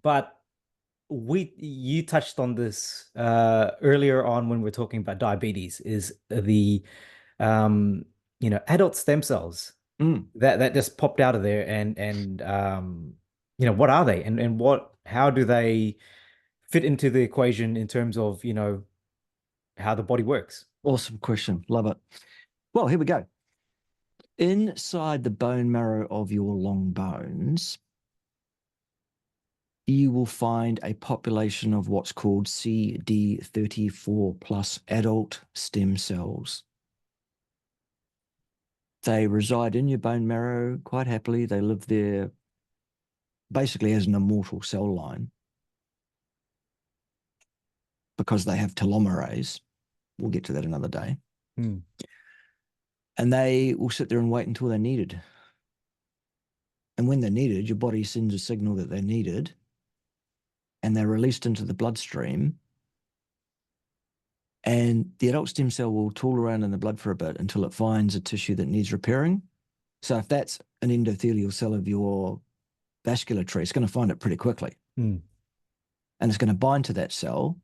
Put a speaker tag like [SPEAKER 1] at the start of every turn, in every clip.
[SPEAKER 1] But you touched on this earlier on when we are talking about diabetes, is the adult stem cells
[SPEAKER 2] Mm.
[SPEAKER 1] that just popped out of there, and what are they, and how do they fit into the equation in terms of how the body works?
[SPEAKER 2] Awesome question. Love it. Well, here we go. Inside the bone marrow of your long bones, you will find a population of what's called CD34 plus adult stem cells. They reside in your bone marrow quite happily. They live there basically as an immortal cell line because they have telomerase. We'll get to that another day.
[SPEAKER 1] Hmm.
[SPEAKER 2] And they will sit there and wait until they're needed. And when they're needed, your body sends a signal that they're needed, and they're released into the bloodstream. And the adult stem cell will tool around in the blood for a bit until it finds a tissue that needs repairing. So if that's an endothelial cell of your vascular tree, it's going to find it pretty quickly.
[SPEAKER 1] Hmm.
[SPEAKER 2] And it's going to bind to that cell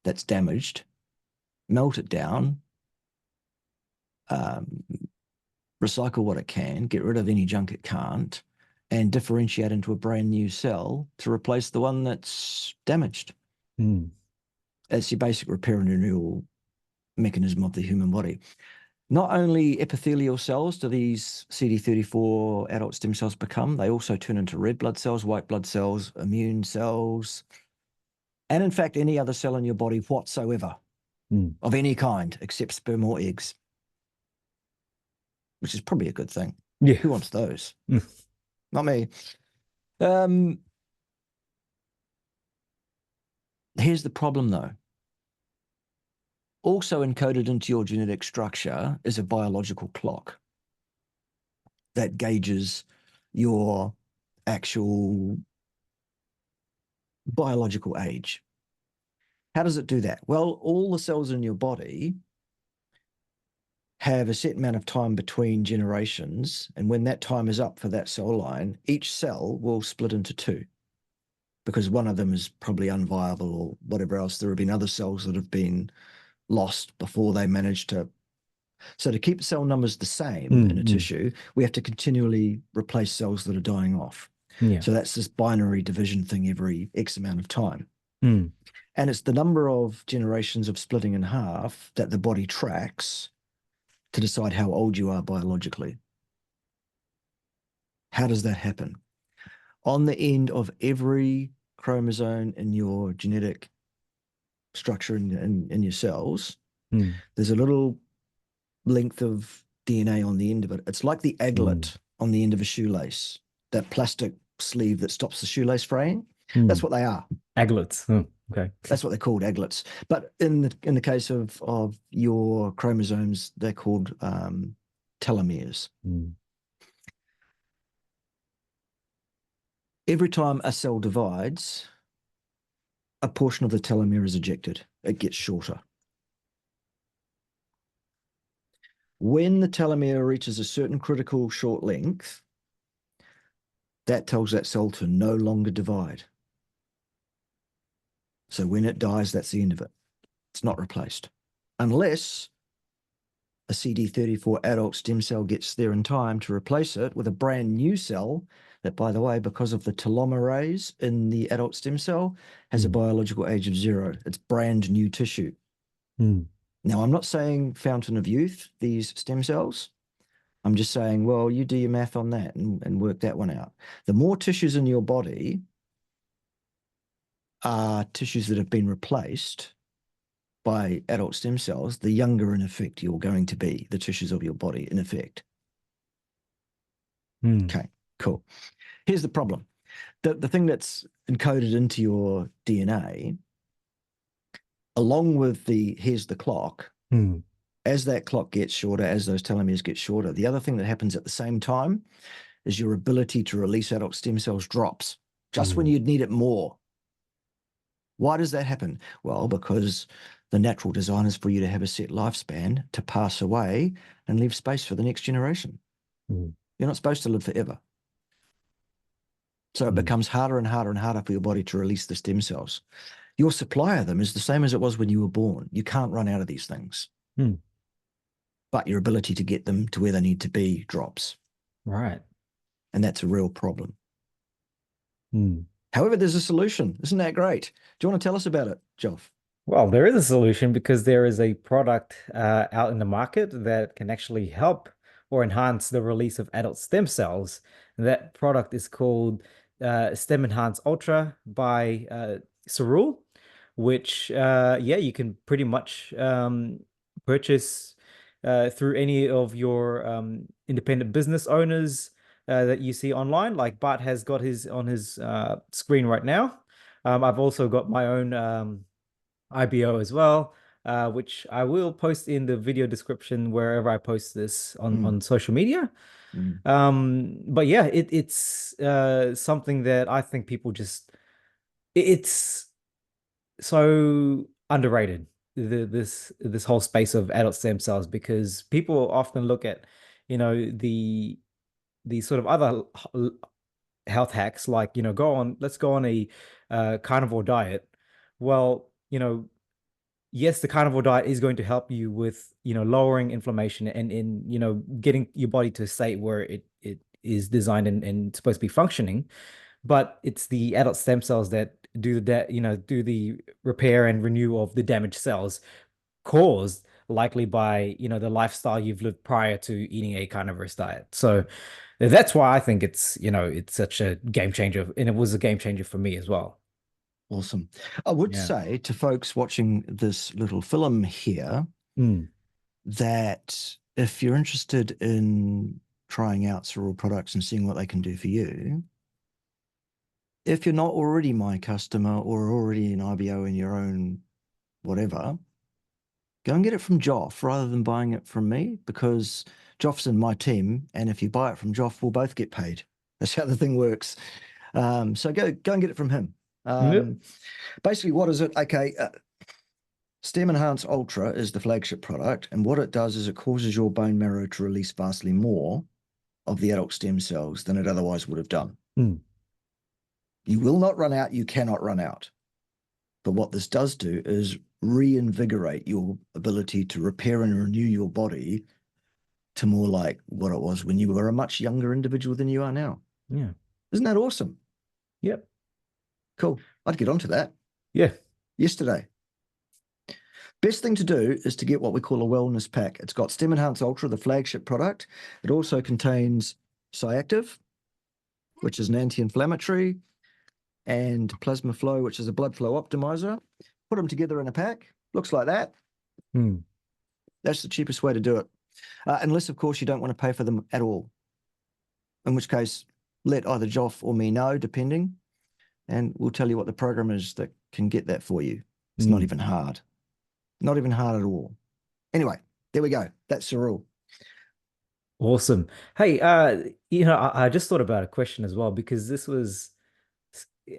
[SPEAKER 2] that's damaged, melt it down, recycle what it can, get rid of any junk it can't, and differentiate into a brand new cell to replace the one that's damaged.
[SPEAKER 1] Hmm.
[SPEAKER 2] That's your basic repair and renewal mechanism of the human body. Not only epithelial cells do these CD34 adult stem cells become, they also turn into red blood cells, white blood cells, immune cells, and in fact, any other cell in your body whatsoever, of any kind, except sperm or eggs, which is probably a good thing.
[SPEAKER 1] Yeah.
[SPEAKER 2] Who wants those?
[SPEAKER 1] Hmm.
[SPEAKER 2] Not me. Here's the problem, though. Also encoded into your genetic structure is a biological clock that gauges your actual biological age. How does it do that? Well, all the cells in your body have a set amount of time between generations, and when that time is up for that cell line, each cell will split into two because one of them is probably unviable or whatever else. There have been other cells that have been lost before they managed to. So to keep cell numbers the same in a tissue, we have to continually replace cells that are dying off.
[SPEAKER 1] Yeah.
[SPEAKER 2] So that's this binary division thing every X amount of time.
[SPEAKER 1] Hmm.
[SPEAKER 2] And it's the number of generations of splitting in half that the body tracks to decide how old you are biologically. How does that happen? On the end of every chromosome in your genetic structure in your cells, there's a little length of DNA on the end of it. It's like the aglet on the end of a shoelace, that plastic sleeve that stops the shoelace fraying. That's what they are.
[SPEAKER 1] Aglets. Oh, okay.
[SPEAKER 2] That's what they're called, aglets. But in the case of your chromosomes, they're called telomeres. Every time a cell divides, a portion of the telomere is ejected. It gets shorter. When the telomere reaches a certain critical short length, that tells that cell to no longer divide. So when it dies, that's the end of it. It's not replaced. Unless a CD34 adult stem cell gets there in time to replace it with a brand new cell that, by the way, because of the telomerase in the adult stem cell, has a biological age of 0. It's brand new tissue. Now, I'm not saying fountain of youth, these stem cells. I'm just saying, well, you do your math on that and work that one out. The more tissues in your body are tissues that have been replaced by adult stem cells, the younger, in effect, you're going to be, the tissues of your body, in effect. Okay, cool. Here's the problem. The thing that's encoded into your DNA, along with here's the clock, as that clock gets shorter, as those telomeres get shorter, the other thing that happens at the same time is your ability to release adult stem cells drops just when you'd need it more. Why does that happen? Well, because the natural design is for you to have a set lifespan, to pass away and leave space for the next generation. You're not supposed to live forever. So it
[SPEAKER 1] Mm.
[SPEAKER 2] becomes harder and harder and harder for your body to release the stem cells. Your supply of them is the same as it was when you were born. You can't run out of these things,
[SPEAKER 1] Mm.
[SPEAKER 2] but your ability to get them to where they need to be drops.
[SPEAKER 1] Right.
[SPEAKER 2] And that's a real problem.
[SPEAKER 1] Mm.
[SPEAKER 2] However, there's a solution. Isn't that great? Do you want to tell us about it, Joff?
[SPEAKER 1] Well, there is a solution because there is a product out in the market that can actually help or enhance the release of adult stem cells. That product is called StemEnhance Ultra by Cerule, which, yeah, you can pretty much purchase through any of your independent business owners that you see online. Like Bart has got his on his screen right now. I've also got my own. IBO as well, which I will post in the video description wherever I post this
[SPEAKER 2] Mm,
[SPEAKER 1] on social media.
[SPEAKER 2] mm.
[SPEAKER 1] But yeah, it's something that I think people just it's so underrated, this whole space of adult stem cells, because people often look at, the sort of other health hacks, like, let's go on a carnivore diet. Well, yes, the carnivore diet is going to help you with, lowering inflammation and in, getting your body to a state where it is designed and supposed to be functioning. But it's the adult stem cells that do the repair and renew of the damaged cells caused likely by, the lifestyle you've lived prior to eating a carnivorous diet. So that's why I think it's such a game changer, and it was a game changer for me as well.
[SPEAKER 2] Awesome. I would
[SPEAKER 1] Yeah.
[SPEAKER 2] say to folks watching this little film here
[SPEAKER 1] Mm,
[SPEAKER 2] that if you're interested in trying out Cerule products and seeing what they can do for you, if you're not already my customer or already an IBO in your own whatever, go and get it from Joff rather than buying it from me, because Joff's in my team, and if you buy it from Joff, we'll both get paid. That's how the thing works. So go and get it from him.
[SPEAKER 1] yep.
[SPEAKER 2] Basically, what is it? Okay, StemEnhance Ultra is the flagship product, and what it does is it causes your bone marrow to release vastly more of the adult stem cells than it otherwise would have done.
[SPEAKER 1] Mm,
[SPEAKER 2] You will not run out, you cannot run out. But what this does do is reinvigorate your ability to repair and renew your body to more like what it was when you were a much younger individual than you are now.
[SPEAKER 1] yeah.
[SPEAKER 2] Isn't that awesome?
[SPEAKER 1] Yep.
[SPEAKER 2] Cool. I'd get onto that
[SPEAKER 1] Yeah.
[SPEAKER 2] yesterday. Best thing to do is to get what we call a wellness pack. It's got StemEnhance Ultra, the flagship product. It also contains Cyactive, which is an anti-inflammatory, and Plasma Flow, which is a blood flow optimizer. Put them together in a pack. Looks like that.
[SPEAKER 1] Mm,
[SPEAKER 2] That's the cheapest way to do it. Unless, of course, you don't want to pay for them at all. In which case, let either Joff or me know, depending, and we'll tell you what the program is that can get that for you. It's not
[SPEAKER 1] mm.
[SPEAKER 2] even hard. Not even hard at all. Anyway, there we go. That's the rule.
[SPEAKER 1] Awesome. Hey, I just thought about a question as well, because this was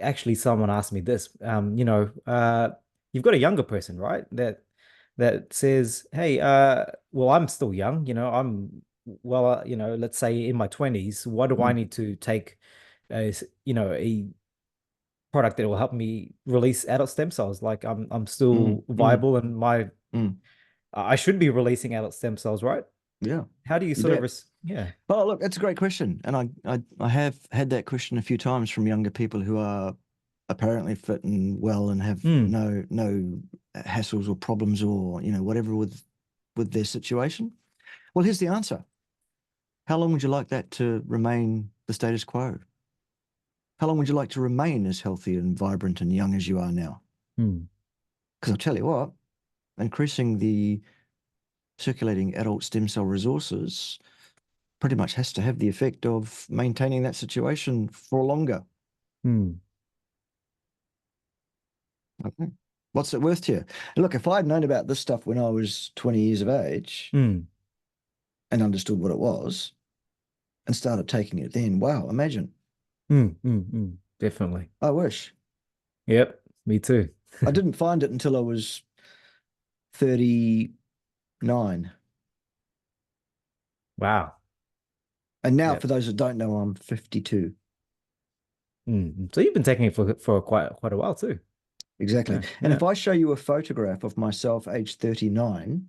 [SPEAKER 1] actually someone asked me this. You've got a younger person, right? That says, "Hey, well, I'm still young. Let's say in my 20s. Why do I
[SPEAKER 2] Mm,
[SPEAKER 1] need to take a product that will help me release adult stem cells? Like I'm
[SPEAKER 2] mm,
[SPEAKER 1] still
[SPEAKER 2] mm,
[SPEAKER 1] viable, and my
[SPEAKER 2] mm.
[SPEAKER 1] I should be releasing adult stem cells, right?
[SPEAKER 2] Yeah,
[SPEAKER 1] How do you
[SPEAKER 2] you
[SPEAKER 1] sort of
[SPEAKER 2] bet.
[SPEAKER 1] yeah.
[SPEAKER 2] Well, look, that's a great question. And I have had that question a few times from younger people who are apparently fit and well and have
[SPEAKER 1] Mm,
[SPEAKER 2] no hassles or problems or, whatever with their situation. Well, here's the answer. How long would you like that to remain the status quo? How long would you like to remain as healthy and vibrant and young as you are now?
[SPEAKER 1] mm,
[SPEAKER 2] Because I'll tell you what, increasing the circulating adult stem cell resources pretty much has to have the effect of maintaining that situation for longer.
[SPEAKER 1] mm,
[SPEAKER 2] Okay. What's it worth to you? Look, if I'd known about this stuff when I was 20 years of age
[SPEAKER 1] mm,
[SPEAKER 2] and understood what it was and started taking it then, wow, imagine.
[SPEAKER 1] definitely.
[SPEAKER 2] I wish.
[SPEAKER 1] Yep, me too.
[SPEAKER 2] I didn't find it until I was 39.
[SPEAKER 1] Wow.
[SPEAKER 2] And now,
[SPEAKER 1] Yep.
[SPEAKER 2] for those that don't know, I'm 52.
[SPEAKER 1] So you've been taking it for quite a while too.
[SPEAKER 2] Exactly.
[SPEAKER 1] Yeah,
[SPEAKER 2] And
[SPEAKER 1] yeah.
[SPEAKER 2] if I show you a photograph of myself aged 39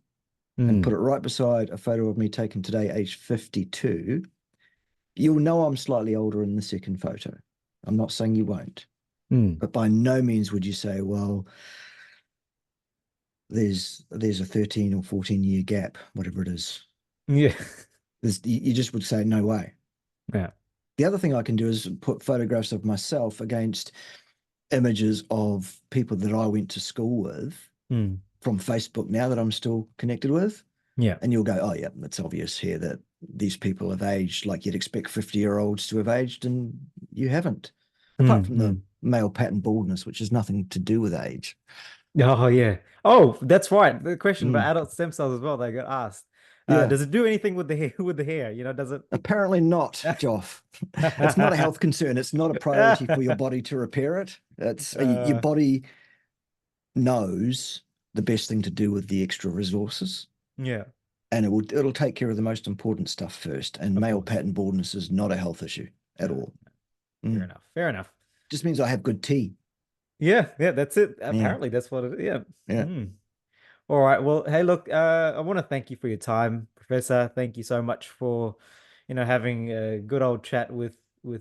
[SPEAKER 2] and put it
[SPEAKER 1] Mm,
[SPEAKER 2] right beside a photo of me taken today aged 52, you'll know I'm slightly older in the second photo. I'm not saying you won't,
[SPEAKER 1] mm.
[SPEAKER 2] but by no means would you say, well, there's a 13 or 14-year gap, whatever it is.
[SPEAKER 1] Yeah.
[SPEAKER 2] You just would say, no way.
[SPEAKER 1] Yeah.
[SPEAKER 2] The other thing I can do is put photographs of myself against images of people that I went to school with
[SPEAKER 1] Mm.
[SPEAKER 2] from Facebook now that I'm still connected with.
[SPEAKER 1] Yeah.
[SPEAKER 2] And you'll go, oh, yeah, it's obvious here that these people have aged like you'd expect 50-year-olds to have aged, and you haven't, apart
[SPEAKER 1] Mm,
[SPEAKER 2] from the
[SPEAKER 1] mm.
[SPEAKER 2] male pattern baldness, which has nothing to do with age.
[SPEAKER 1] Oh yeah. Oh, that's right. The question about
[SPEAKER 2] Mm.
[SPEAKER 1] adult stem cells as well, they got asked.
[SPEAKER 2] Yeah,
[SPEAKER 1] Does it do anything with the hair with the hair? Does it?
[SPEAKER 2] apparently not, Joff. It's not a health concern. It's not a priority for your body to repair it. It's your
[SPEAKER 1] Uh,
[SPEAKER 2] body knows the best thing to do with the extra resources,
[SPEAKER 1] yeah,
[SPEAKER 2] and it'll take care of the most important stuff first. And
[SPEAKER 1] of
[SPEAKER 2] male
[SPEAKER 1] course.
[SPEAKER 2] pattern baldness is not a health issue at
[SPEAKER 1] No,
[SPEAKER 2] all.
[SPEAKER 1] fair
[SPEAKER 2] Mm.
[SPEAKER 1] enough. Fair enough.
[SPEAKER 2] Just means I have good tea.
[SPEAKER 1] Yeah, yeah, that's it.
[SPEAKER 2] Yeah,
[SPEAKER 1] Apparently, that's what it. Yeah.
[SPEAKER 2] yeah.
[SPEAKER 1] Mm. All right. Well, hey, look, I want to thank you for your time, Professor. Thank you so much for, having a good old chat with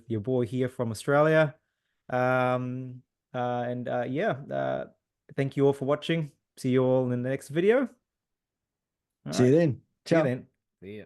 [SPEAKER 1] your boy here from Australia. Um, and yeah, thank you all for watching. See you all in the next video. All
[SPEAKER 2] See you
[SPEAKER 1] right.
[SPEAKER 2] then.
[SPEAKER 1] See you
[SPEAKER 2] Ciao.
[SPEAKER 1] then. See ya.